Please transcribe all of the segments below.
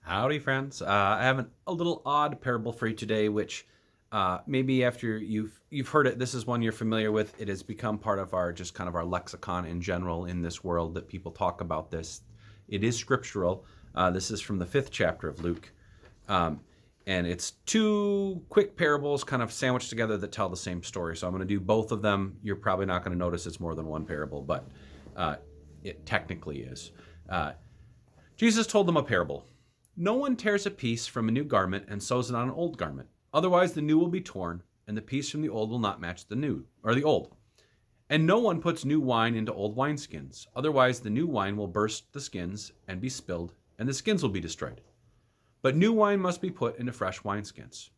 Howdy, friends. I have a little odd parable for you today, which maybe after you've heard it, this is one you're familiar with. It has become part of our just kind of our lexicon in general in this world that people talk about this. It is scriptural. This is from the 5th chapter of Luke, and it's two quick parables kind of sandwiched together that tell the same story. So I'm going to do both of them. You're probably not going to notice it's more than one parable, but it technically is. Jesus told them a parable. No one tears a piece from a new garment and sews it on an old garment. Otherwise, the new will be torn, and the piece from the old will not match the new, or the old. And no one puts new wine into old wineskins. Otherwise, the new wine will burst the skins and be spilled, and the skins will be destroyed. But new wine must be put into fresh wineskins.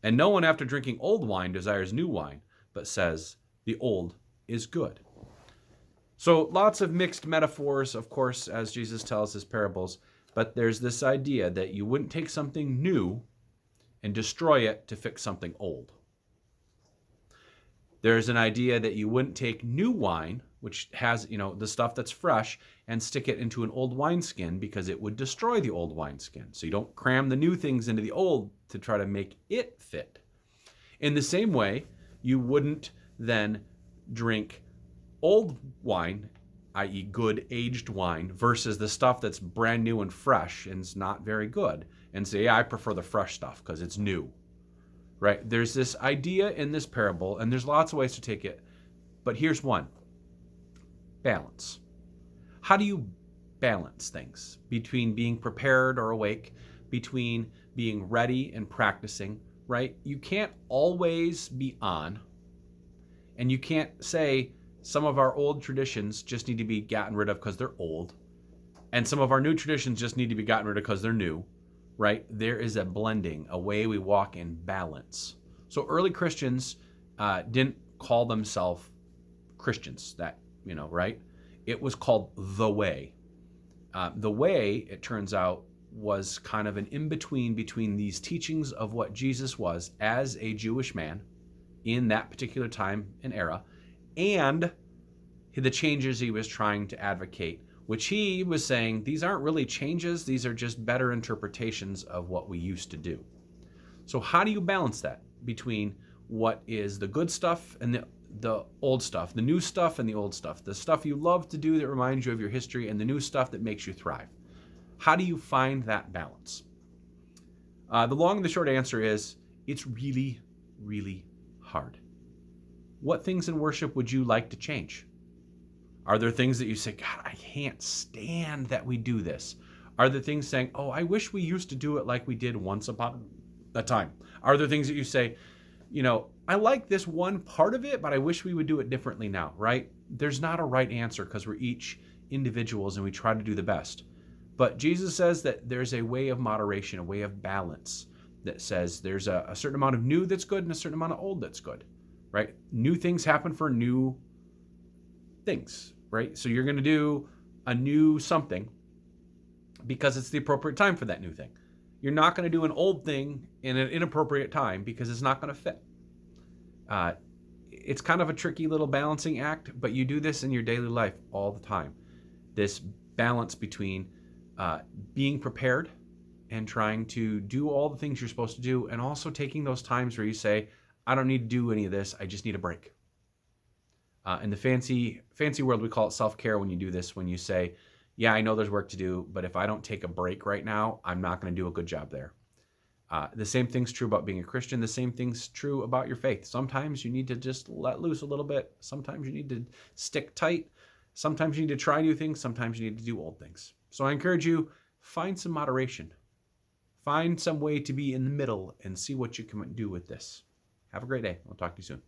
And no one after drinking old wine desires new wine, but says, the old is good. So lots of mixed metaphors, of course, as Jesus tells his parables. But there's this idea that you wouldn't take something new and destroy it to fix something old. There's an idea that you wouldn't take new wine, which has, the stuff that's fresh, and stick it into an old wineskin because it would destroy the old wineskin. So you don't cram the new things into the old to try to make it fit. In the same way, you wouldn't then drink old wine, i.e. good aged wine, versus the stuff that's brand new and fresh and is not very good, and say, yeah, I prefer the fresh stuff because it's new, right? There's this idea in this parable, and there's lots of ways to take it, but here's one. Balance. How do you balance things between being prepared or awake, between being ready and practicing, right? You can't always be on, and you can't say, some of our old traditions just need to be gotten rid of because they're old. And some of our new traditions just need to be gotten rid of because they're new, right? There is a blending, a way we walk in balance. So early Christians didn't call themselves Christians, right? It was called the way. The way, it turns out, was kind of an in-between between these teachings of what Jesus was as a Jewish man in that particular time and era, and the changes he was trying to advocate, which he was saying, these aren't really changes, these are just better interpretations of what we used to do. So how do you balance that between what is the good stuff and the old stuff, the new stuff and the old stuff, the stuff you love to do that reminds you of your history and the new stuff that makes you thrive? How do you find that balance? The long and the short answer is, it's really, really hard. What things in worship would you like to change? Are there things that you say, God, I can't stand that we do this? Are there things saying, oh, I wish we used to do it like we did once upon a time? Are there things that you say, I like this one part of it, but I wish we would do it differently now, right? There's not a right answer because we're each individuals and we try to do the best. But Jesus says that there's a way of moderation, a way of balance that says there's a certain amount of new that's good and a certain amount of old that's good. Right? New things happen for new things, right? So you're going to do a new something because it's the appropriate time for that new thing. You're not going to do an old thing in an inappropriate time because it's not going to fit. It's kind of a tricky little balancing act, but you do this in your daily life all the time. This balance between being prepared and trying to do all the things you're supposed to do, and also taking those times where you say, I don't need to do any of this. I just need a break. In the fancy world, we call it self-care when you do this, when you say, yeah, I know there's work to do, but if I don't take a break right now, I'm not going to do a good job there. The same thing's true about being a Christian. The same thing's true about your faith. Sometimes you need to just let loose a little bit. Sometimes you need to stick tight. Sometimes you need to try new things. Sometimes you need to do old things. So I encourage you, find some moderation. Find some way to be in the middle and see what you can do with this. Have a great day. I'll talk to you soon.